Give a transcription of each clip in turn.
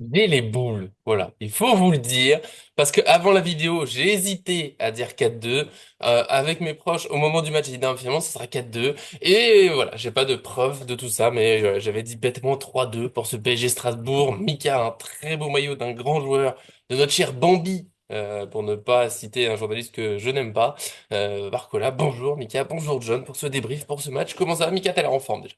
J'ai les boules, voilà, il faut vous le dire, parce que avant la vidéo, j'ai hésité à dire 4-2, avec mes proches, au moment du match, j'ai dit non, finalement, ce sera 4-2, et voilà, j'ai pas de preuve de tout ça, mais j'avais dit bêtement 3-2 pour ce PSG Strasbourg. Mika, un très beau maillot d'un grand joueur, de notre cher Bambi, pour ne pas citer un journaliste que je n'aime pas, Barcola. Bonjour Mika, bonjour John, pour ce débrief, pour ce match. Comment ça va, Mika, t'as l'air en forme déjà?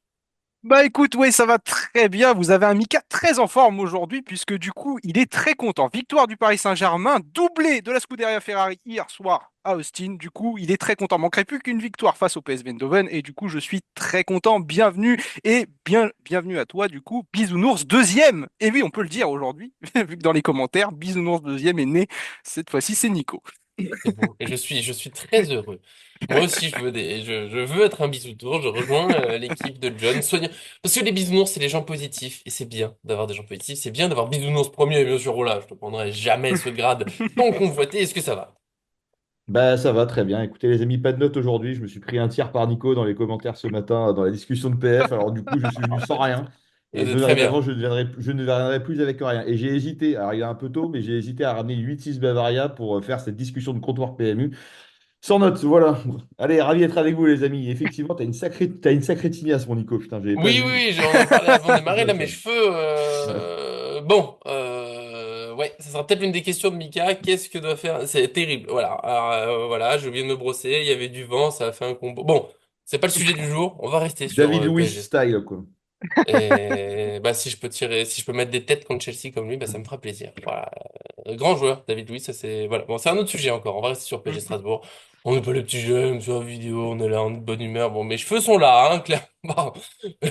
Bah écoute, oui, ça va très bien. Vous avez un Mika très en forme aujourd'hui, puisque du coup, il est très content. Victoire du Paris Saint-Germain, doublé de la Scuderia Ferrari hier soir à Austin. Du coup, il est très content. Manquerait plus qu'une victoire face au PSV Eindhoven. Et du coup, je suis très content. Bienvenue et bienvenue à toi. Du coup, Bisounours deuxième. Et oui, on peut le dire aujourd'hui, vu que dans les commentaires, Bisounours deuxième est né. Cette fois-ci, c'est Nico. C'est beau. Et je suis très heureux. Moi aussi, je veux être un bisounours. Je rejoins l'équipe de John. Parce que les bisounours, c'est les gens positifs. Et c'est bien d'avoir des gens positifs. C'est bien d'avoir bisounours premier, bien sûr. Oh là, je te prendrai jamais ce grade tant convoité. Est-ce que ça va? Bah ça va très bien. Écoutez les amis, pas de notes aujourd'hui. Je me suis pris un tir par Nico dans les commentaires ce matin dans la discussion de PF. Alors du coup, je suis venu sans rien. Et Très bien. dorénavant, je ne viendrai plus avec rien. Et j'ai hésité, alors il est un peu tôt, mais j'ai hésité à ramener 8-6 Bavaria pour faire cette discussion de comptoir PMU. Sans notes, voilà. Allez, ravi d'être avec vous les amis. Effectivement, t'as une sacrée tignasse, mon Nico. Putain, j'avais pas Oui, oui, vu. oui, j'en ai parlé avant de démarrer. Là, mes Ça- cheveux. ouais. Bon, ouais, ça sera peut-être une des questions de Mika. Qu'est-ce que doit faire? C'est terrible. Voilà. Alors, voilà, je viens de me brosser. Il y avait du vent, ça a fait un combo. Bon, c'est pas le sujet du jour. On va rester sur David Luiz PSG. style, quoi. Et bah, si je peux mettre des têtes contre Chelsea comme lui, bah, ça me fera plaisir. Voilà. Grand joueur, David Luiz, ça c'est. Voilà. Bon, c'est un autre sujet encore. On va rester sur PSG Strasbourg. On n'est pas les petits jeunes sur la vidéo, on est là en bonne humeur. Bon, mes cheveux sont là, hein, clairement.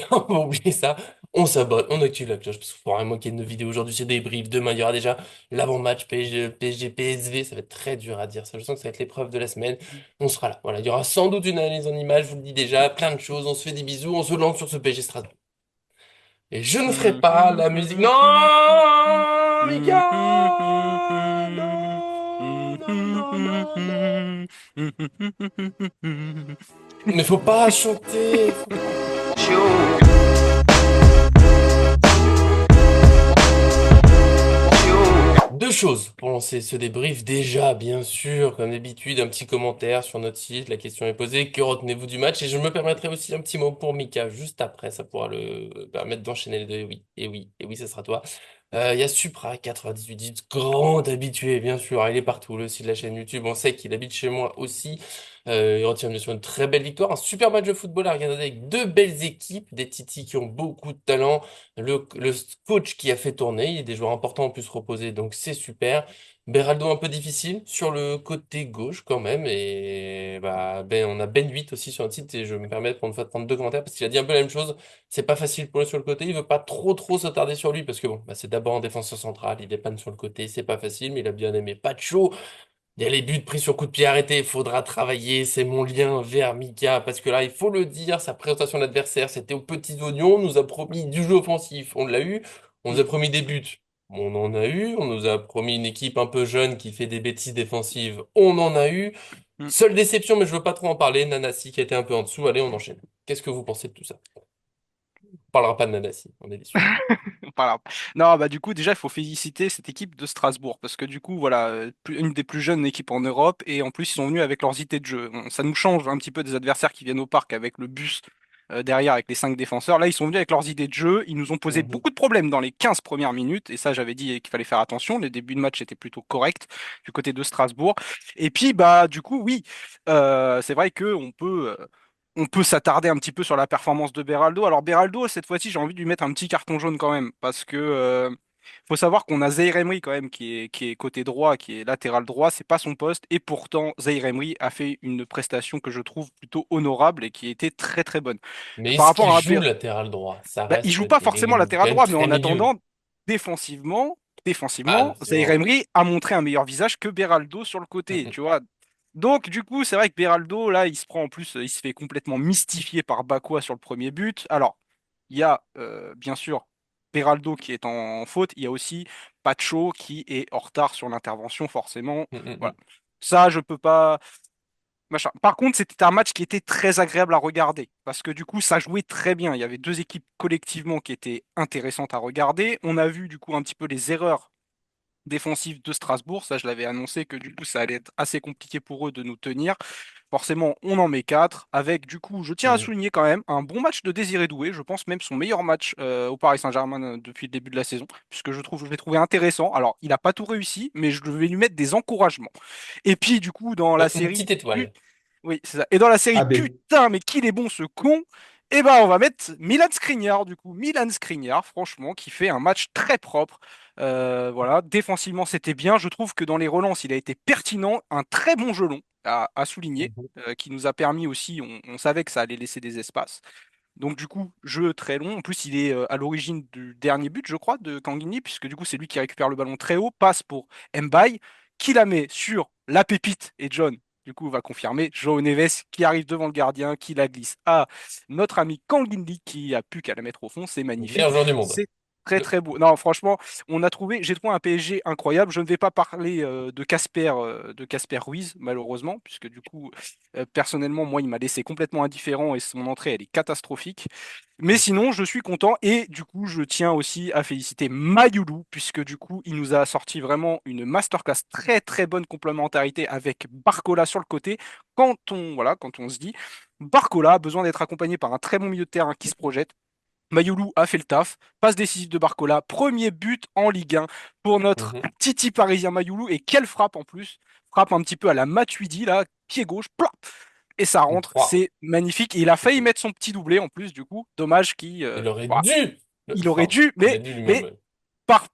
On va oublier ça. On s'abonne, on active la cloche, parce qu'il faut vraiment qu'il y ait une vidéo aujourd'hui, c'est des briefs. Demain, il y aura déjà l'avant-match PSG, PSV. Ça va être très dur à dire. Ça, je sens que ça va être l'épreuve de la semaine. On sera là. Voilà. Il y aura sans doute une analyse en images, je vous le dis déjà. Plein de choses. On se fait des bisous. On se lance sur ce PSG Strasbourg. Et je ne ferai pas la musique. Non, Mika! Non, non, non, non, non. Mais faut pas chanter. Deux choses pour lancer ce débrief. Déjà, bien sûr, comme d'habitude, un petit commentaire sur notre site. La question est posée. Que retenez-vous du match? Et je me permettrai aussi un petit mot pour Mika juste après. Ça pourra le permettre d'enchaîner les deux. Et oui, ce sera toi. Il y a Supra, 98, grand habitué, bien sûr. Il est partout, le site de la chaîne YouTube. On sait qu'il habite chez moi aussi. Il retient bien sûr une très belle victoire. Un super match de football à regarder avec deux belles équipes. Des Titi qui ont beaucoup de talent. Le coach qui a fait tourner. Il y a des joueurs importants en plus reposés, donc c'est super. Beraldo un peu difficile sur le côté gauche quand même. Et bah, on a Ben 8 aussi sur notre site. Et je me permets pour une fois de prendre deux commentaires parce qu'il a dit un peu la même chose. C'est pas facile pour lui sur le côté. Il veut pas trop s'attarder sur lui parce que bon, bah, c'est d'abord un défenseur central. Il dépanne sur le côté. C'est pas facile, mais il a bien aimé Pacho. Il y a les buts pris sur coup de pied arrêté. Il faudra travailler. C'est mon lien vers Mika parce que là, il faut le dire, sa présentation de l'adversaire, c'était aux petits oignons. On nous a promis du jeu offensif. On l'a eu. On nous a promis des buts. On en a eu. On nous a promis une équipe un peu jeune qui fait des bêtises défensives. On en a eu. Seule déception, mais je veux pas trop en parler. Nanasi qui a été un peu en dessous. Allez, on enchaîne. Qu'est-ce que vous pensez de tout ça? On parlera pas de Nanasi, on est déçus. Voilà. Non, bah du coup, déjà, il faut féliciter cette équipe de Strasbourg, parce que du coup, voilà, une des plus jeunes équipes en Europe, et en plus, ils sont venus avec leurs idées de jeu. Bon, ça nous change un petit peu des adversaires qui viennent au parc avec le bus derrière, avec les cinq défenseurs. Là, ils sont venus avec leurs idées de jeu, ils nous ont posé Mhm. beaucoup de problèmes dans les 15 premières minutes, et ça, j'avais dit qu'il fallait faire attention. Les débuts de match étaient plutôt corrects du côté de Strasbourg. Et puis, bah, du coup, oui, c'est vrai que on peut s'attarder un petit peu sur la performance de Beraldo. Alors Beraldo, cette fois-ci, j'ai envie de lui mettre un petit carton jaune quand même, parce que faut savoir qu'on a Zaïre Emery quand même qui est côté droit, qui est latéral droit, c'est pas son poste, et pourtant Zaïre Emery a fait une prestation que je trouve plutôt honorable et qui était très très bonne. Mais Par est-ce rapport qu'il à joue latéral droit? Ça bah, il reste joue pas forcément quand latéral même droit, mais très en milieu. attendant, défensivement, Ah, défensivement, Zaïre effectivement. Emery a montré un meilleur visage que Beraldo sur le côté, Mhm. tu vois. Donc, du coup, c'est vrai que Beraldo, là, il se prend en plus, il se fait complètement mystifier par Bakwa sur le premier but. Alors, il y a bien sûr Beraldo qui est en faute, il y a aussi Pacho qui est en retard sur l'intervention, forcément. Mhm, Voilà. mhm. Ça, je peux pas. machin. Par contre, c'était un match qui était très agréable à regarder parce que du coup, ça jouait très bien. Il y avait deux équipes collectivement qui étaient intéressantes à regarder. On a vu du coup un petit peu les erreurs défensives de Strasbourg. Ça, je l'avais annoncé que du coup, ça allait être assez compliqué pour eux de nous tenir. Forcément, on en met quatre avec du coup, je tiens à Mhm. souligner quand même un bon match de Désiré Doué. Je pense même son meilleur match au Paris Saint-Germain depuis le début de la saison, puisque je l'ai trouvé intéressant. Alors, il n'a pas tout réussi, mais je vais lui mettre des encouragements. Et puis, du coup, dans la Une série, petite étoile. oui, c'est ça. Et dans la série, Ah ben, putain, mais qu'il est bon ce con! Eh ben, on va mettre Milan Skriniar, du coup. Milan Skriniar, franchement, qui fait un match très propre. Voilà, défensivement, c'était bien. Je trouve que dans les relances, il a été pertinent. Un très bon jeu long à souligner, Mhm. qui nous a permis aussi, on savait que ça allait laisser des espaces. Donc, du coup, jeu très long. En plus, il est à l'origine du dernier but, je crois, de Tanguy, puisque du coup, c'est lui qui récupère le ballon très haut, passe pour Mbaye, qui la met sur la pépite, et John, du coup, va confirmer, João Neves, qui arrive devant le gardien, qui la glisse à notre ami Kanguinli, qui a pu qu'à la mettre au fond. C'est magnifique. Meilleur joueur du monde. C'est très, très beau. Non, franchement, j'ai trouvé un PSG incroyable. Je ne vais pas parler de Casper Ruiz, malheureusement, puisque du coup, personnellement, moi, il m'a laissé complètement indifférent et son entrée, elle est catastrophique. Mais sinon, je suis content et du coup, je tiens aussi à féliciter Mayoulou puisque du coup, il nous a sorti vraiment une masterclass très très bonne complémentarité avec Barcola sur le côté. Quand on se dit Barcola a besoin d'être accompagné par un très bon milieu de terrain qui se projette. Mayoulou a fait le taf, passe décisive de Barcola, premier but en Ligue 1 pour notre Mhm. Titi parisien Mayoulou et quelle frappe en plus, frappe un petit peu à la Matuidi là, pied gauche, plop, et ça Une rentre, 3. c'est magnifique. Et il a failli mettre son petit doublé en plus, du coup. Dommage Il aurait voilà, dû. il aurait Enfin, dû, il a dû lui-même. mais Ouais. par,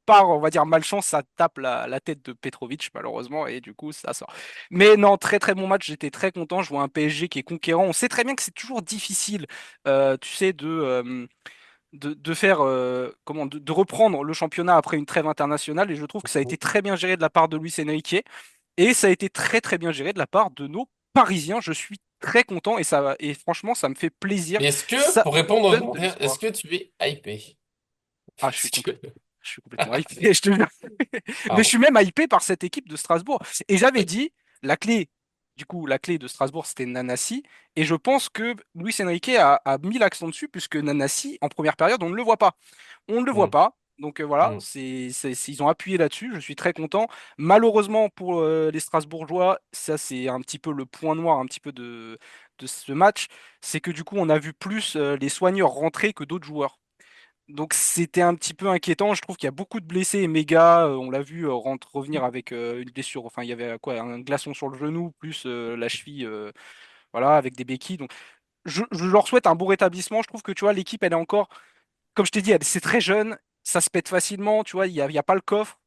par, on va dire, malchance, ça tape la tête de Petrovic, malheureusement, et du coup, ça sort. Mais non, très très bon match, j'étais très content. Je vois un PSG qui est conquérant. On sait très bien que c'est toujours difficile, tu sais, de faire de reprendre le championnat après une trêve internationale et je trouve que ça a été très bien géré de la part de Luis Enrique et ça a été très très bien géré de la part de nos Parisiens. Je suis très content et franchement ça me fait plaisir. Mais est-ce que, Ça pour répondre aux donne de commentaires, est-ce l'espoir. que tu es hypé? Ah, Parce que... je suis complètement hypé, je te jure. Mais je Pardon. suis même hypé par cette équipe de Strasbourg. Et j'avais dit, la clé, du coup, la clé de Strasbourg, c'était Nanassi. Et je pense que Luis Enrique a mis l'accent dessus, puisque Nanassi, en première période, on ne le voit pas. On ne le voit Mm, pas. Donc voilà, mm. ils ont appuyé là-dessus. Je suis très content. Malheureusement pour les Strasbourgeois, ça c'est un petit peu le point noir un petit peu de ce match, c'est que du coup on a vu plus les soigneurs rentrer que d'autres joueurs. Donc c'était un petit peu inquiétant. Je trouve qu'il y a beaucoup de blessés. Et Méga, on l'a vu revenir avec une blessure. Enfin, il y avait quoi, un glaçon sur le genou, plus la cheville, voilà, avec des béquilles. Donc je leur souhaite un bon rétablissement. Je trouve que tu vois, l'équipe, elle est encore, comme je t'ai dit, c'est très jeune. Ça se pète facilement. Tu vois, il y a pas le coffre.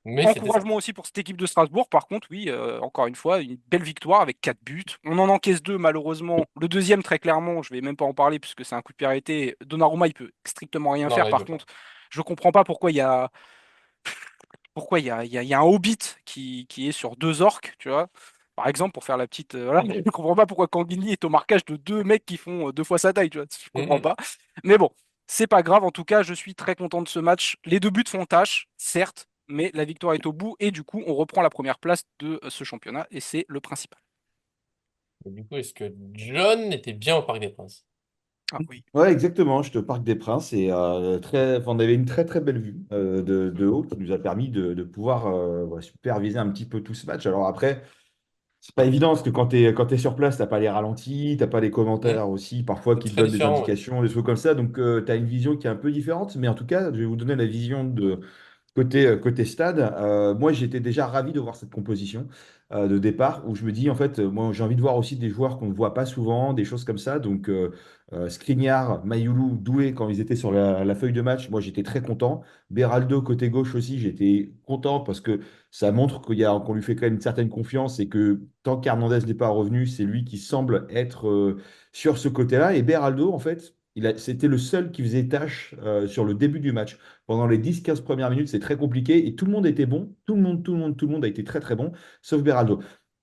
Mais c'était Encouragement sympa. aussi pour cette équipe de Strasbourg. Par contre, oui, encore une fois, une belle victoire avec 4 buts. On en encaisse deux, malheureusement. Le deuxième, très clairement, je vais même pas en parler puisque c'est un coup de pied arrêté. Donnarumma, il peut strictement rien Non, faire. là, il Par veut pas. contre, je comprends pas pourquoi il y a un hobbit qui est sur deux orques, tu vois. Par exemple, pour faire la petite. Voilà. Je comprends pas pourquoi Kanguinli est au marquage de deux mecs qui font deux fois sa taille, tu vois. Je comprends Mhm. pas. Mais bon, c'est pas grave. En tout cas, je suis très content de ce match. Les deux buts font tâche, certes, mais la victoire est au bout. Et du coup, on reprend la première place de ce championnat. Et c'est le principal. Et du coup, est-ce que John était bien au Parc des Princes? Ah oui. ouais, exactement. J'étais au Parc des Princes et enfin, on avait une très très belle vue de haut qui nous a permis de pouvoir ouais, superviser un petit peu tout ce match. Alors après, c'est pas évident parce que quand tu sur place, t'as pas les ralentis, t'as pas les Hmm. commentaires aussi, parfois C'est qui te très donnent des différent, ouais. indications, des trucs comme ça. Donc tu as une vision qui est un peu différente. Mais en tout cas, je vais vous donner la vision de côté stade. Moi, j'étais déjà ravi de voir cette composition de départ où je me dis, en fait, moi, j'ai envie de voir aussi des joueurs qu'on ne voit pas souvent, des choses comme ça. Donc Skriniar, Mayoulou, Doué, quand ils étaient sur la feuille de match, moi, j'étais très content. Beraldo, côté gauche aussi, j'étais content parce que ça montre qu'on lui fait quand même une certaine confiance et que tant qu'Hernandez n'est pas revenu, c'est lui qui semble être sur ce côté-là. Et Beraldo, en fait, c'était le seul qui faisait tâche sur le début du match. Pendant les 10-15 premières minutes, c'est très compliqué et tout le monde était bon. Tout le monde a été très très bon, sauf Beraldo.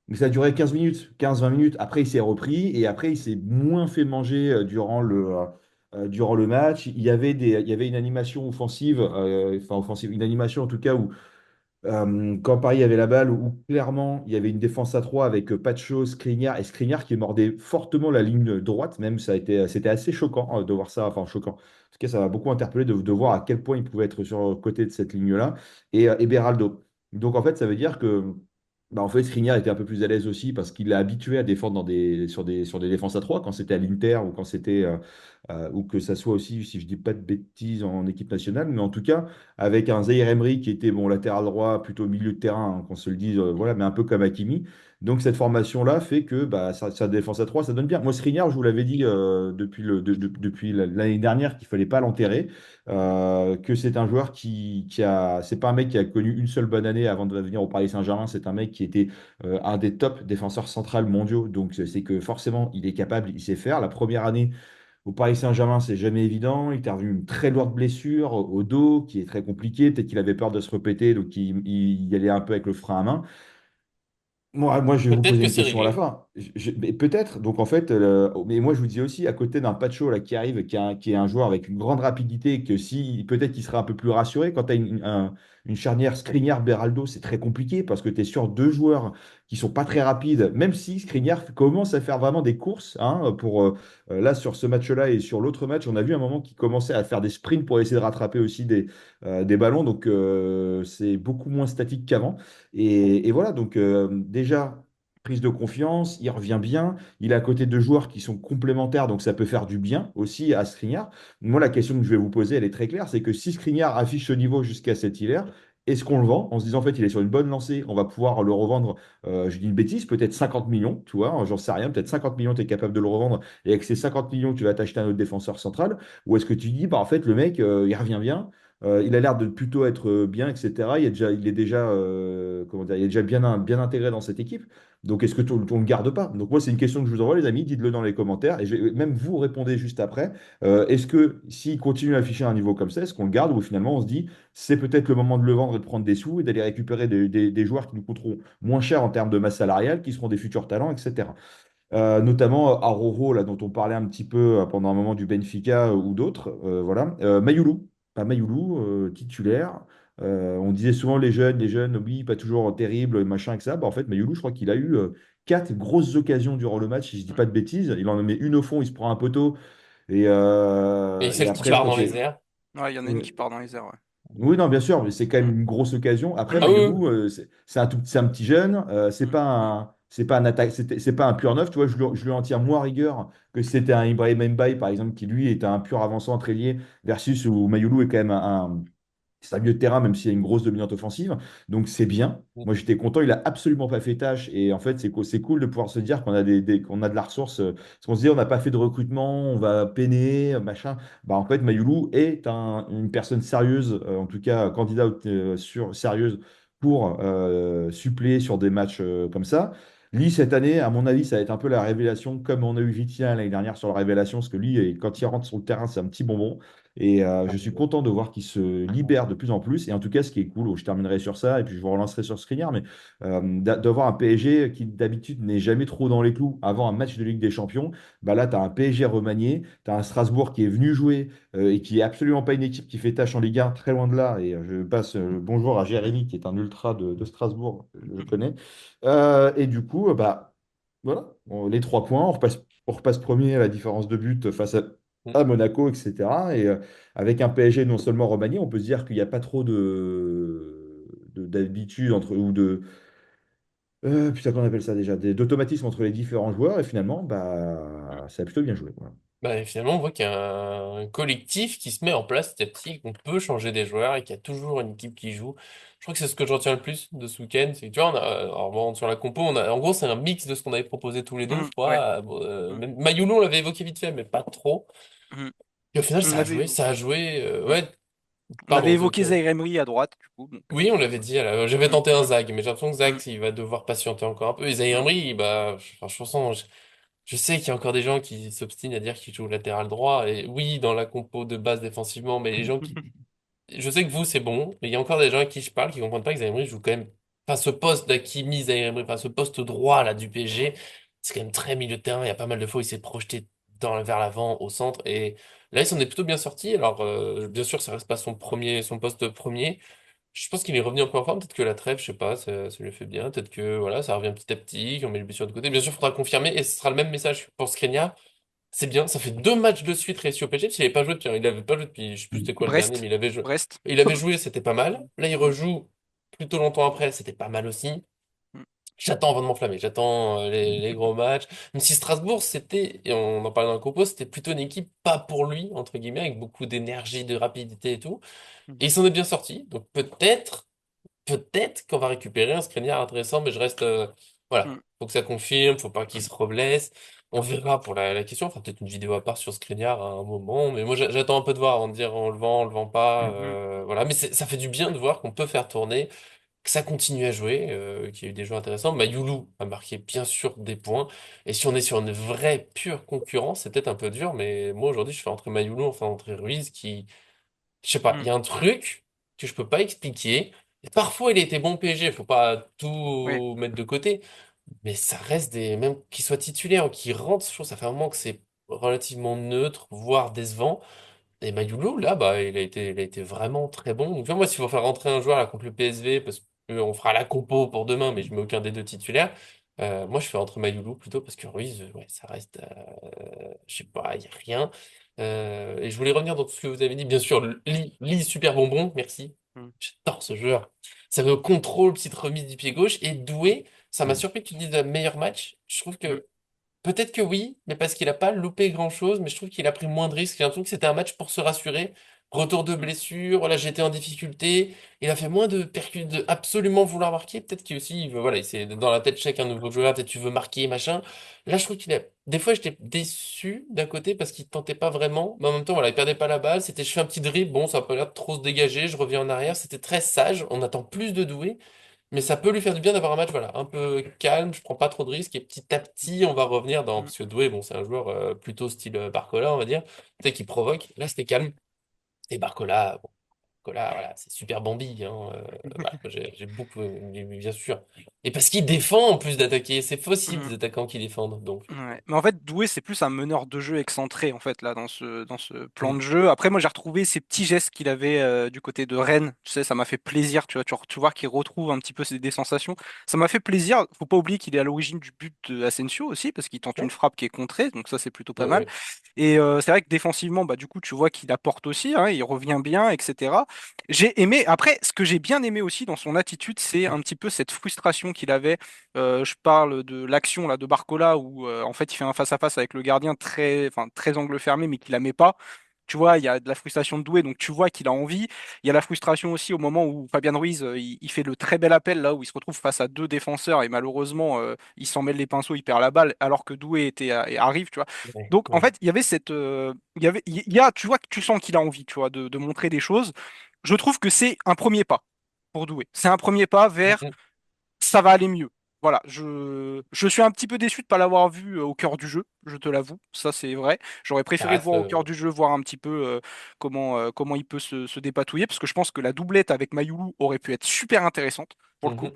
Mais ça a duré 15 minutes, 15-20 minutes. Après, il s'est repris et après, il s'est moins fait manger durant le match. Il y avait une animation offensive, enfin offensive, une animation en tout cas où quand Paris avait la balle, où clairement il y avait une défense à 3 avec Pacho, Skriniar et Skriniar qui mordait fortement la ligne droite, même c'était assez choquant de voir ça, enfin choquant. En tout cas, ça m'a beaucoup interpellé de voir à quel point il pouvait être sur le côté de cette ligne-là et Beraldo. Donc en fait, ça veut dire que bah, en fait, Skriniar était un peu plus à l'aise aussi parce qu'il est habitué à défendre sur des défenses à 3 quand c'était à l'Inter ou quand c'était ou que ça soit aussi, si je dis pas de bêtises, en équipe nationale, mais en tout cas avec un Zaïre Emery qui était bon latéral droit, plutôt milieu de terrain, hein, qu'on se le dise, voilà, mais un peu comme Hakimi. Donc cette formation-là fait que bah, sa défense à 3 ça donne bien. Moi, Skriniar, je vous l'avais dit depuis l'année dernière qu'il fallait pas l'enterrer, que c'est un joueur c'est pas un mec qui a connu une seule bonne année avant de venir au Paris Saint-Germain, c'est un mec qui était un des top défenseurs centrales mondiaux, donc c'est que forcément il est capable, il sait faire. La première année, au Paris Saint-Germain, c'est jamais évident. Il t'a revu une très lourde blessure au dos qui est très compliquée. Peut-être qu'il avait peur de se répéter, donc il y allait un peu avec le frein à main. Moi, je vais vous Peut-être poser que une c'est question à la réglé. fin. Mais peut-être. Donc, en fait, mais moi, je vous dis aussi, à côté d'un Pacho là, qui arrive, qui est un joueur avec une grande rapidité, que si peut-être qu'il sera un peu plus rassuré, quand tu as une charnière Skriniar-Beraldo, c'est très compliqué parce que tu es sur deux joueurs qui sont pas très rapides, même si Skriniar commence à faire vraiment des courses. Hein, là, sur ce match-là et sur l'autre match, on a vu un moment qu'il commençait à faire des sprints pour essayer de rattraper aussi des ballons. Donc, c'est beaucoup moins statique qu'avant. Et voilà, donc déjà, prise de confiance, il revient bien. Il est à côté de joueurs qui sont complémentaires, donc ça peut faire du bien aussi à Skriniar. Moi, la question que je vais vous poser, elle est très claire, c'est que si Skriniar affiche ce niveau jusqu'à cet hiver, est-ce qu'on le vend en se disant en fait il est sur une bonne lancée, on va pouvoir le revendre, je dis une bêtise, peut-être 50 millions, tu vois, j'en sais rien, peut-être 50 millions, tu es capable de le revendre, et avec ces 50 millions, tu vas t'acheter un autre défenseur central, ou est-ce que tu dis, bah en fait le mec, il revient bien, il a l'air de plutôt être bien, etc. Il est déjà, comment dire, il est déjà bien intégré dans cette équipe. Donc, est-ce que on le garde pas? Donc, moi, c'est une question que je vous envoie, les amis. Dites-le dans les commentaires. Et même vous répondez juste après. Est-ce que s'il continue à afficher un niveau comme ça, est-ce qu'on le garde ou finalement on se dit c'est peut-être le moment de le vendre et de prendre des sous et d'aller récupérer des joueurs qui nous coûteront moins cher en termes de masse salariale, qui seront des futurs talents, etc. Notamment Aroro, là, dont on parlait un petit peu pendant un moment du Benfica ou d'autres. Voilà. Mayoulou, pas Mayoulou, titulaire. On disait souvent les jeunes, oui, pas toujours terrible, machin, que ça. Bah, en fait, Mayoulou, je crois qu'il a eu quatre grosses occasions durant le match, si je dis pas de bêtises. Il en met une au fond, il se prend un poteau. Et, Et euh, et celle qui après, je part crois dans qu'il y les airs. Ouais, il y en a une a- qui part dans les airs, ouais. oui, non, bien sûr, mais c'est quand même Mm, une grosse occasion. Après, Ah oui, oui. Mayoulou, c'est un petit jeune, mm, mm. c'est pas un attaque, c'est pas un pur neuf. Tu vois, je lui en tire moins rigueur que si c'était un Ibrahim Mbaye, par exemple, qui lui est un pur avançant très lié, versus où Mayoulou est quand même c'est un milieu de terrain, même s'il y a une grosse dominante offensive. Donc c'est bien. Moi, j'étais content. Il a absolument pas fait tâche. Et en fait, c'est cool de pouvoir se dire qu'on a qu'on a de la ressource. Parce qu'on se dit, on n'a pas fait de recrutement, on va peiner, machin. Bah, en fait, Mayoulou est une personne sérieuse, en tout cas, candidat sérieuse pour suppléer sur des matchs comme ça. Lui, cette année, à mon avis, ça va être un peu la révélation, comme on a eu Vitinha l'année dernière sur la révélation, parce que lui, quand il rentre sur le terrain, c'est un petit bonbon. Et je suis content de voir qu'il se libère de plus en plus. Et en tout cas, ce qui est cool, je terminerai sur ça, et puis je vous relancerai sur Skriniar, mais d'avoir un PSG qui d'habitude n'est jamais trop dans les clous avant un match de Ligue des Champions, bah là, tu as un PSG remanié, tu as un Strasbourg qui est venu jouer et qui est absolument pas une équipe qui fait tâche en Ligue 1, très loin de là. Et je passe le bonjour à Jérémy, qui est un ultra de Strasbourg, je le connais. Et du coup, bah voilà, les 3 points, on repasse premier à la différence de but face à Monaco, etc. Et avec un PSG non seulement remanié, on peut se dire qu'il n'y a pas trop d'habitude ou putain, qu'on appelle ça déjà, d'automatisme entre les différents joueurs. Et finalement, bah, ça a plutôt bien joué, quoi. Bah, finalement, on voit qu'il y a un collectif qui se met en place petit à petit, qu'on peut changer des joueurs et qu'il y a toujours une équipe qui joue. Je crois que c'est ce que je retiens le plus de ce week-end. C'est que, tu vois, alors bon, sur la compo, en gros, c'est un mix de ce qu'on avait proposé tous les deux, je Ouais. crois. Bon, Mm, même Mayoulou, on l'avait évoqué vite fait, mais pas trop. mm. Et au final, On ça a avait, joué, ça a joué. mm. Ouais, On avait pardon, évoqué Zaïre Emery à droite, du coup. Donc, oui, on l'avait dit. J'avais mm, tenté un Zag, mais j'ai l'impression que mm, Zag, il va devoir patienter encore un peu. Et Zaïre mm. Emery, bah, franchement, je sais qu'il y a encore des gens qui s'obstinent à dire qu'il joue latéral droit. Et oui, dans la compo de base défensivement, mais les gens qui. Je sais que vous, c'est bon, mais il y a encore des gens à qui je parle qui comprennent pas que Zaïre Emery joue quand même. Enfin, ce poste d'Hakimi, Zaïre Emery, enfin, ce poste droit là du PSG, c'est quand même très milieu de terrain. Il y a pas mal de fois où il s'est projeté vers l'avant, au centre. Et là, il s'en est plutôt bien sorti. Alors, bien sûr, ça reste pas son poste premier. Je pense qu'il est revenu un peu en forme. Peut-être que la trêve, je sais pas, ça lui fait bien. Peut-être que voilà, ça revient petit à petit, qu'on met le but sur de côté. Bien sûr, il faudra confirmer et ce sera le même message pour Skriniar. C'est bien, ça fait 2 matchs de suite réussis au PSG, parce qu'il avait pas joué depuis, il avait pas joué depuis, je sais plus c'était quoi le dernier, mais Brest, il avait joué. Brest. Il avait joué, c'était pas mal. Là, il Mm, rejoue plutôt longtemps après, c'était pas mal aussi. mm, J'attends avant de m'enflammer, j'attends les gros matchs. Même si Strasbourg, c'était, et on en parlait dans le compo, c'était plutôt une équipe pas pour lui, entre guillemets, avec beaucoup d'énergie, de rapidité et tout. Et mhm, il s'en est bien sorti. Donc peut-être qu'on va récupérer un Skriniar intéressant, mais je reste, voilà, mm, faut que ça confirme, faut pas qu'il se reblesse. On verra pour la question. Enfin, peut-être une vidéo à part sur Skriniar à un moment, mais moi j'attends un peu de voir avant de dire on le vend pas, mhm, voilà. Mais ça fait du bien de voir qu'on peut faire tourner, que ça continue à jouer, qu'il y a eu des joueurs intéressants. Mayoulou a marqué bien sûr des points, et si on est sur une vraie pure concurrence, c'est peut-être un peu dur, mais moi aujourd'hui je fais entrer Mayoulou, enfin entrer Ruiz qui je sais pas, il mm. y a un truc que je peux pas expliquer. Et parfois, il était bon au PSG, faut pas Ouais. tout mettre de côté. Mais ça reste des, même qu'il soit titulaire ou qu'il rentre, je trouve que ça fait un moment que c'est relativement neutre, voire décevant. Et Mayoulou, là, bah, il a été vraiment très bon. Donc, tu vois, moi, s'il faut faire rentrer un joueur là contre le PSV, parce qu'on fera la compo pour demain, mais je mets aucun des deux titulaires. Moi, je fais rentrer Mayoulou plutôt parce que Ruiz, ouais, ça reste, je sais pas, il y a rien. Et je voulais revenir dans tout ce que vous avez dit. Bien sûr, Lee super bonbon, merci. Mm, J'adore ce joueur. Ça me contrôle, petite remise du pied gauche. Et Doué, ça m'a Mm. surpris que tu dises le meilleur match. Je trouve mm, que peut-être que oui, mais parce qu'il a pas loupé grand-chose, mais je trouve qu'il a pris moins de risques. J'ai l'impression que c'était un match pour se rassurer. Retour de mm, blessure, voilà, j'étais en difficulté. Il a fait moins de percus, de absolument vouloir marquer. Peut-être qu'il aussi, il veut, voilà, c'est dans la tête chacun nouveau joueur, peut-être tu veux marquer, machin. Là, je trouve qu'il a, des fois, j'étais déçu d'un côté parce qu'il tentait pas vraiment, mais en même temps, voilà, il perdait pas la balle. C'était, je fais un petit dribble, bon, ça a pas l'air de trop se dégager, je reviens en arrière. C'était très sage. On attend plus de Doué. Mais ça peut lui faire du bien d'avoir un match voilà, un peu calme, je prends pas trop de risques et petit à petit on va revenir dans. mm. Parce que Doué, bon, c'est un joueur plutôt style Barcola, on va dire, tu sais, qui provoque. Là, c'était calme. Et Barcola, bon, Barcola, voilà, c'est super Bambi. Hein, voilà, j'ai beaucoup aimé, bien sûr. Et parce qu'il défend en plus d'attaquer, c'est possible Mm. des attaquants qui défendent. Donc, Ouais. Mais en fait, Doué, c'est plus un meneur de jeu excentré, en fait, là, dans ce plan mm, de jeu. Après, moi, j'ai retrouvé ces petits gestes qu'il avait du côté de Rennes. Tu sais, ça m'a fait plaisir, tu vois, tu vois qu'il retrouve un petit peu des sensations. Ça m'a fait plaisir. Faut pas oublier qu'il est à l'origine du but de Asensio aussi, parce qu'il tente une ouais, frappe qui est contrée, donc ça, c'est plutôt pas ouais, mal. ouais. Et c'est vrai que défensivement, bah, du coup, tu vois qu'il apporte aussi, hein, il revient bien, etc. J'ai aimé, après, ce que j'ai bien aimé aussi dans son attitude, c'est un petit peu cette frustration qu'il avait. Je parle de l'action là de Barcola où en fait il fait un face-à-face avec le gardien très, enfin, très angle fermé, mais qu'il la met pas. Tu vois, il y a de la frustration de Doué, donc tu vois qu'il a envie. Il y a la frustration aussi au moment où Fabien Ruiz, il fait le très bel appel là où il se retrouve face à deux défenseurs et malheureusement il s'en mêle les pinceaux, il perd la balle alors que Doué arrive, tu vois. Ouais, Donc en ouais. fait, il y avait cette, il y a, tu vois que tu sens qu'il a envie, tu vois, de montrer des choses. Je trouve que c'est un premier pas pour Doué. C'est un premier pas Mm, vers mm. ça va aller mieux. Voilà, je suis un petit peu déçu de ne pas l'avoir vu au cœur du jeu, je te l'avoue, ça c'est vrai. J'aurais Ça préféré le reste. voir au cœur du jeu, voir un petit peu comment il peut se dépatouiller, parce que je pense que la doublette avec Mayoulou aurait pu être super intéressante pour le coup. Mhm.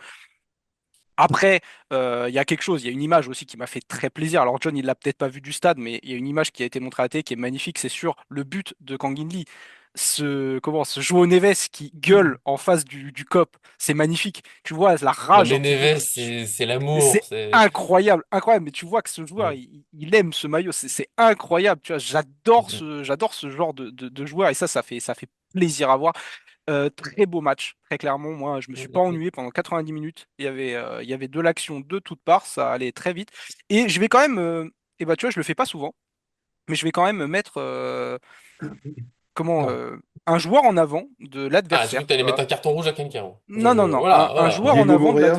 Après, il y a quelque chose, il y a une image aussi qui m'a fait très plaisir. Alors John, il l'a peut-être pas vu du stade, mais il y a une image qui a été montrée à la télé qui est magnifique, c'est sur le but de Kang In Lee. Ce João Neves qui gueule en face du COP, c'est magnifique. Tu vois la Non, rage mais un petit peu. Neves, c'est l'amour. C'est C'est. incroyable, incroyable. Mais tu vois que ce joueur, Ouais. il aime ce maillot. C'est incroyable. Tu vois, Mhm. j'adore ce genre de joueur et ça fait plaisir à voir. Très beau match, très clairement. Moi, je me suis pas Mhm. ennuyé pendant 90 minutes. Il y avait de l'action de toutes parts, ça allait très vite. Et je vais quand même, et bah tu vois, je le fais pas souvent, mais je vais quand même mettre comment Non. un joueur en avant de Ah, j'ai cru l'adversaire. que Tu t'allais mettre vois. un carton rouge à quelqu'un. Non, non, non, un, Voilà, un voilà. joueur en Diego avant Morea.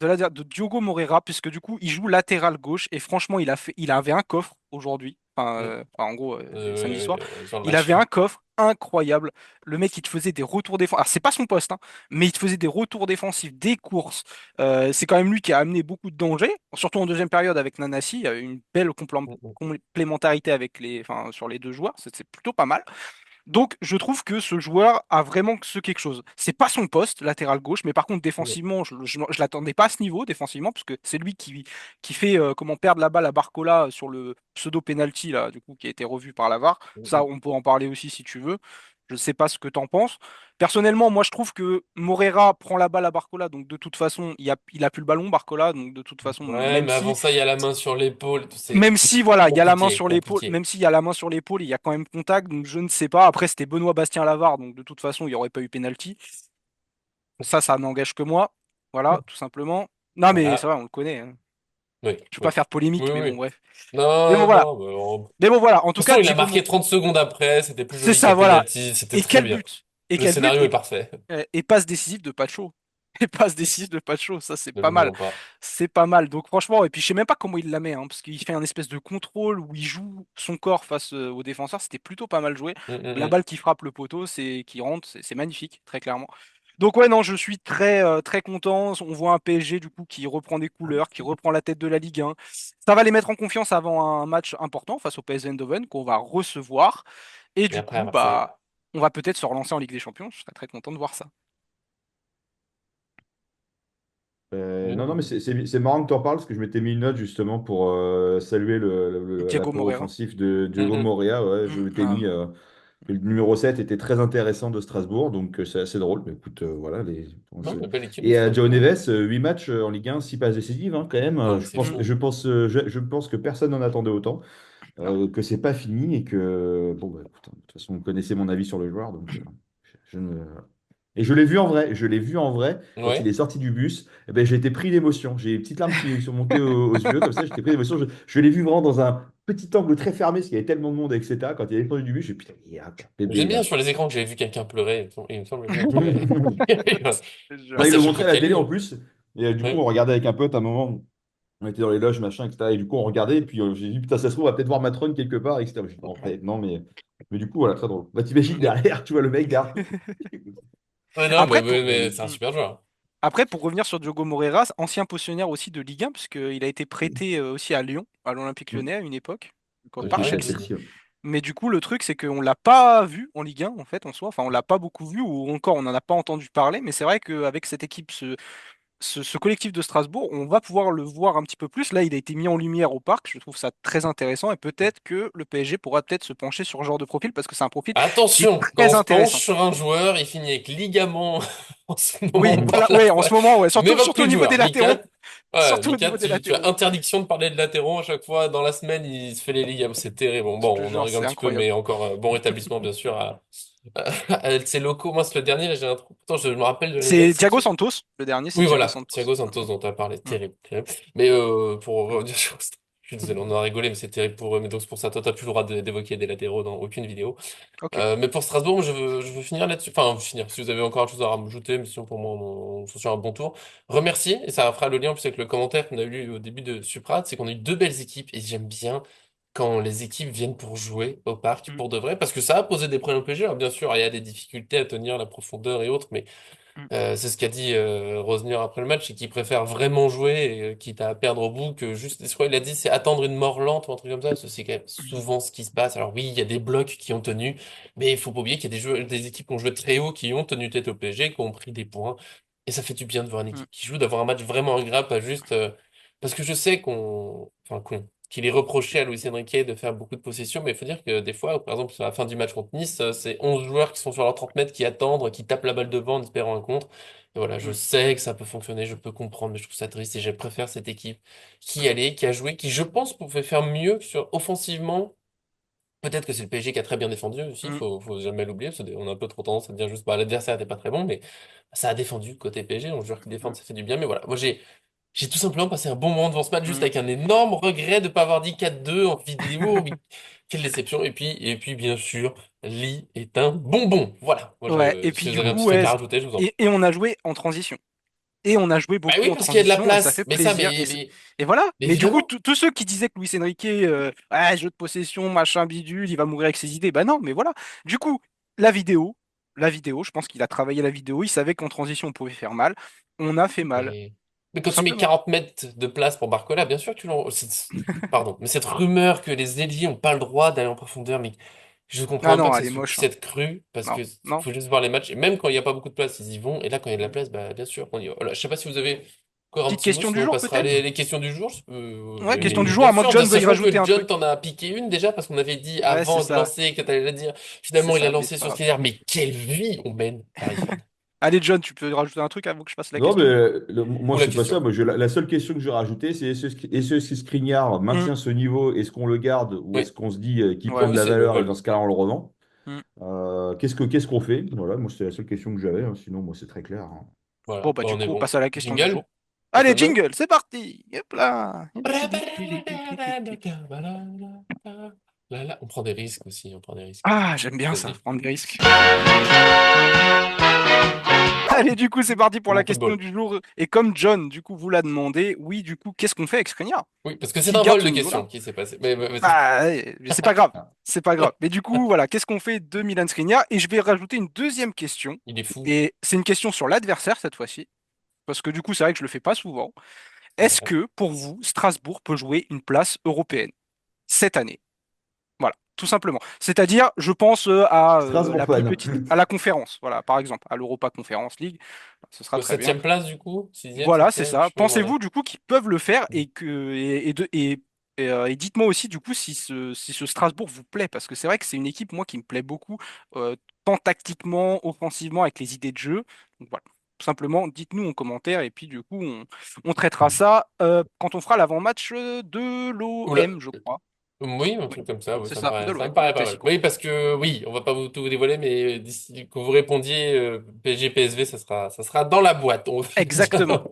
de Diogo Moreira, puisque du coup, il joue latéral gauche et franchement, il avait un coffre aujourd'hui. Enfin, Mm. en gros, samedi Ouais, soir, sur le il match. avait un coffre incroyable. Le mec, il te faisait des retours défensifs. Alors, c'est pas son poste, hein, mais il te faisait des retours défensifs, des courses. C'est quand même lui qui a amené beaucoup de dangers, surtout en deuxième période avec Nanassi. Il y a eu une belle Mm, mm. complémentarité enfin, sur les deux joueurs. C'est plutôt pas mal. Donc, je trouve que ce joueur a vraiment ce quelque chose. C'est pas son poste, latéral gauche, mais par contre, Ouais. défensivement, je l'attendais pas à ce niveau, défensivement, parce que c'est lui qui fait comment perdre la balle à Barcola sur le pseudo-penalty, là, du coup, qui a été revu par la VAR. Mm, Ça, mm. on peut en parler aussi si tu veux. Je sais pas ce que t'en penses. Personnellement, moi, je trouve que Morera prend la balle à Barcola, donc de toute façon, il a plus le ballon, Barcola, donc de toute façon, Ouais, mais avant ça, il y a la main sur l'épaule, tout c'est même si voilà, il y a la main compliqué, sur l'épaule, compliqué. même s'il y a la main sur l'épaule, il y a quand même contact, donc je ne sais pas. Après, c'était Benoît Bastien Lavare, donc de toute façon, il n'y aurait pas eu pénalty. Ça n'engage que moi. Voilà, tout simplement. Non, mais c'est Voilà. vrai, on le connaît, hein. Oui, Je veux oui. pas faire Oui, polémique, mais oui, bon, oui. bref. Mais bon, Non, voilà. non, mais Mais bon, voilà. En de tout toute cas, façon, il a marqué 30 secondes après, c'était plus c'est joli ça, qu'un voilà. penalty, c'était Et très quel bien. but! Et Le quel but! scénario est parfait. Et passe décisive de Pacho. Et passe décisive de Pacho, ça c'est Ne pas mal. l'oublions pas. C'est pas mal. Donc franchement, et puis je sais même pas comment il la met, hein, parce qu'il fait un espèce de contrôle où il joue son corps face au défenseur. C'était plutôt pas mal joué. Mm, mm, La mm. balle qui frappe le poteau, c'est qui rentre, c'est magnifique, très clairement. Donc ouais, non, je suis très très content. On voit un PSG du coup qui reprend des couleurs, qui reprend la tête de la Ligue 1. Ça va les mettre en confiance avant un match important face au PSV Eindhoven qu'on va recevoir. Et Et du après, à coup, Marseille. bah, on va peut-être se relancer en Ligue des Champions. Je serais très content de voir ça. Non, non, Mm. mais c'est marrant que tu en parles parce que je m'étais mis une note justement pour saluer Diego l'apport Moreira. offensif de Diogo Mm, Morea. Ouais, je Mm, m'étais ah, mis que le numéro 7 était très intéressant de Strasbourg, donc c'est assez drôle. Mais écoute, voilà. Non, mais belle équipe de Et Joe Strasbourg. Neves, 8 matchs en Ligue 1, 6 passes décisives quand même. Non, c'est fou. Je pense que personne n'en attendait autant, non. que c'est pas fini et que, bon, bah, écoute, de toute façon, vous connaissez mon avis sur le joueur, donc je ne. Et je l'ai vu en vrai, je l'ai vu en vrai quand il Ouais. est sorti du bus. Eh ben, j'ai été pris d'émotion. J'ai des petites larmes qui sont montées aux yeux, comme ça, j'étais pris d'émotion. Je l'ai vu vraiment dans un petit angle très fermé, parce qu'il y avait tellement de monde, etc. Quand il est descendu du bus, je me suis dit, putain, il y a un bébé J'aime bien là. sur les écrans que j'avais vu quelqu'un pleurer. Il me semble bien que. Je te Ah, Non, ils jure. le sachez montraient à la télé en Kali. plus. Et du coup, on Ouais. regardait avec un pote à un moment. On était dans les loges, machin, etc. Et du coup, on regardait. Et puis, j'ai dit, putain, ça se trouve, on va peut-être voir Matron quelque part, etc. Je dis, non, non, mais du coup, voilà, très drôle. Bah, t'imagines Mm. derrière, tu vois le mec derrière. Ouais, non, Après, mais c'est un super joueur. après, pour revenir sur Diogo Moreira, ancien possessionnaire aussi de Ligue 1, puisqu'il a été prêté aussi à Lyon, à l'Olympique Lyonnais à une époque, quand J'étais par chez Chelsea. Chelsea. Ouais. Mais du coup, le truc, c'est qu'on l'a pas vu en Ligue 1, en fait, en soi. Enfin, on l'a pas beaucoup vu, ou encore, on n'en a pas entendu parler. Mais c'est vrai qu'avec cette équipe, ce collectif de Strasbourg, on va pouvoir le voir un petit peu plus. Là, il a été mis en lumière au parc. Je trouve ça très intéressant. Et peut-être que le PSG pourra peut-être se pencher sur ce genre de profil, parce que c'est un profil qui est Attention, quand très on se penche intéressant. sur un joueur, il finit avec ligament en ce Oui, moment par voilà, la ouais, en fois. ce moment, ouais, surtout, N'évoque surtout plus au le niveau des joueur. latéraux. Mika, ouais, Surtout au Mika, niveau des tu as latéraux. interdiction de parler de latéraux à chaque fois. Dans la semaine, il se fait les ligaments. C'est terrible. Bon, Je te on en jure, rigole c'est un petit peu, incroyable. mais encore bon rétablissement, bien sûr, à ses locaux. Moi, c'est le dernier, là, j'ai un trou. Pourtant, je me rappelle de l'anecdote. C'est C'est Thiago qui? Santos, le dernier, c'est Oui, Thiago voilà, Santos. Thiago Santos Mm, dont tu as parlé, mm. terrible, terrible. Mais pour revenir sur je suis désolé, on en a rigolé, mais c'est terrible pour eux. Mais donc c'est pour ça, toi, t'as plus le droit d'évoquer des latéraux dans aucune vidéo. Ok. Mais pour Strasbourg, je veux finir là-dessus. Enfin, finir, si vous avez encore autre chose à rajouter, mais sinon pour moi, on se sur un bon tour. Remercier, et ça fera le lien en plus avec le commentaire qu'on a eu au début de Supra, c'est qu'on a eu deux belles équipes, et j'aime bien quand les équipes viennent pour jouer au parc, Mm, pour de vrai, parce que ça a posé des problèmes au PSG. Alors bien sûr, il y a des difficultés à tenir la profondeur et autres, mais mm, c'est ce qu'a dit Rosner après le match, c'est qu'il préfère vraiment jouer, quitte à perdre au bout, que juste, je crois qu'il a dit, c'est attendre une mort lente ou un truc comme ça, parce que c'est quand même mm, souvent ce qui se passe. Alors oui, il y a des blocs qui ont tenu, mais il faut pas oublier qu'il y a des équipes qui ont joué très haut, qui ont tenu tête au PSG, qui ont pris des points, et ça fait du bien de voir une mm, équipe qui joue, d'avoir un match vraiment agréable, pas juste, parce que je sais qu'il est reproché à Luis Enrique de faire beaucoup de possession, mais il faut dire que des fois, par exemple, sur la fin du match contre Nice, c'est 11 joueurs qui sont sur leurs 30 mètres, qui attendent, qui tapent la balle devant en espérant un contre. Et voilà, je mm, sais que ça peut fonctionner, je peux comprendre, mais je trouve ça triste et je préfère cette équipe qui mm, allait, qui a joué, qui je pense pouvait faire mieux sur offensivement. Peut-être que c'est le PSG qui a très bien défendu aussi, mm, faut jamais l'oublier, parce qu'on a un peu trop tendance à dire juste, bah, l'adversaire n'était pas très bon, mais ça a défendu côté PSG, donc joueurs qui défendent, mm, ça fait du bien. Mais voilà, moi j'ai tout simplement passé un bon moment devant ce match, juste mm. avec un énorme regret de ne pas avoir dit 4-2 en vidéo. Mais quelle déception. Et puis, bien sûr, Lee est un bonbon. Voilà. Moi, Ouais, et si puis vous du avez un coup, petit truc ouais, à rajouter, je vous en prie. et on a joué en transition. Et on a joué Bah beaucoup oui, en parce qu'il y a de la transition et ça place. fait Mais ça, plaisir. mais Et voilà. Mais du coup, évidemment. tous ceux qui disaient que Luis Enrique, ah, jeu de possession, machin bidule, il va mourir avec ses idées, bah non, mais voilà. Du coup, la vidéo, je pense qu'il a travaillé la vidéo, il savait qu'en transition on pouvait faire mal. On a fait mal, Mais tout quand tu mets simplement. 40 mètres de place pour Barcola, bien sûr que tu Pardon. Mais cette rumeur que les ailiers n'ont pas le droit d'aller en profondeur, mais je comprends Ah même pas non, que ça elle est moche, puisse hein. être cru, parce Non, que non. faut juste voir les matchs. Et même quand il n'y a pas beaucoup de place, ils y vont. Et là, quand il y a de la Mm. place, bah, bien sûr qu'on y va. Voilà, je sais pas si vous avez Encore un Petite petit mot, question du sinon on jour passera peut-être? les questions du jour. Ouais, Oui, question du jour, bien à moins que sûr, John veuille sachant rajouter que un John truc. t'en a piqué une déjà, parce qu'on avait dit Ouais, c'est avant de ça. lancer que t'allais la dire. C'est Finalement, il a ça, mais lancé c'est pas sur grave. Skriniar, mais quelle vie on mène, Paris. Allez, John, tu peux rajouter un truc avant que je fasse la Non, mais question du jour? moi, Ou la c'est pas ça. question. Moi, la seule question que je vais rajouter, c'est est-ce que Skriniar Hmm, maintient ce niveau? Est-ce qu'on le garde ou Oui, est-ce qu'on se dit qu'il ouais. prend de oui, la c'est le valeur et voilà. dans ce cas-là, on le revend? Hmm. Qu'est-ce qu'on fait? Voilà, moi, c'est la seule question que j'avais, hein. Sinon, moi, c'est très clair, hein. Bon, Voilà, bah, bah, du on est coup, on bon. passe à la question du Jingle, jour. ça Allez, te va? jingle, c'est parti! Hop là! On prend des risques aussi, on prend des risques. Ah, j'aime bien ça, Vas-y, prendre des risques. Allez, du coup, c'est parti pour comme la en question football. du jour. Et comme John, du coup, vous l'a demandé, oui, du coup, qu'est-ce qu'on fait avec Skriniar? Oui, parce que c'est S'il un garde vol ce de niveau-là? questions qui s'est passé. Mais vas-y. Bah, mais c'est pas grave. C'est pas grave. Mais du coup, voilà, qu'est-ce qu'on fait de Milan Skriniar? Et je vais rajouter une deuxième question. Il est fou. Et c'est une question sur l'adversaire cette fois-ci. Parce que du coup, c'est vrai que je le fais pas souvent. Est-ce Ouais. que, pour vous, Strasbourg peut jouer une place européenne cette année? Voilà, tout simplement. C'est-à-dire, je pense à Strasbourg la plus fan. petite, à la conférence. Voilà, par exemple, à l'Europa Conference League. Ce sera Au très bien. septième place, du coup? Sixième, Voilà, c'est septième, je ça. sais pas où on est. Pensez-vous du coup qu'ils peuvent le faire et dites-moi aussi du coup si ce Strasbourg vous plaît parce que c'est vrai que c'est une équipe moi qui me plaît beaucoup tant tactiquement, offensivement avec les idées de jeu. Donc voilà. Tout simplement, dites-nous en commentaire et puis du coup on traitera ça quand on fera l'avant-match de Oula. l'OM, je crois. Oui, un Oui, truc comme ça, oui, c'est ça, de ça l'OM, me le paraît pas mal. Classico. Oui, parce que oui, on va pas vous tout dévoiler, mais d'ici que vous répondiez PSG PSV, ça sera dans la boîte. On fait déjà Exactement.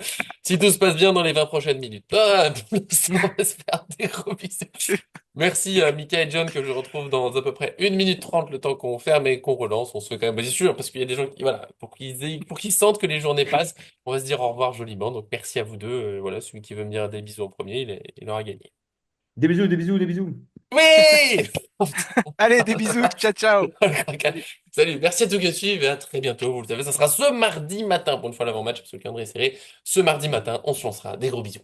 si tout se passe bien dans les 20 prochaines minutes. Ah, pour l'instant, on va se faire des gros bisous. Merci à Mika et John que je retrouve dans à peu près 1 minute 30 le temps qu'on ferme et qu'on relance. On se fait quand même bien sûr parce qu'il y a des gens qui voilà pour qu'ils sentent que les journées passent. On va se dire au revoir joliment. Donc merci à vous deux. Voilà, celui qui veut me dire des bisous en premier, il aura gagné. Des bisous, des bisous, des bisous. Oui! Allez, des bisous, ciao ciao. Salut. Salut, merci à tous qui suivent et à très bientôt. Vous le savez, ça sera ce mardi matin pour une fois l'avant-match parce que le calendrier est serré. Ce mardi matin, on se lancera. Des gros bisous.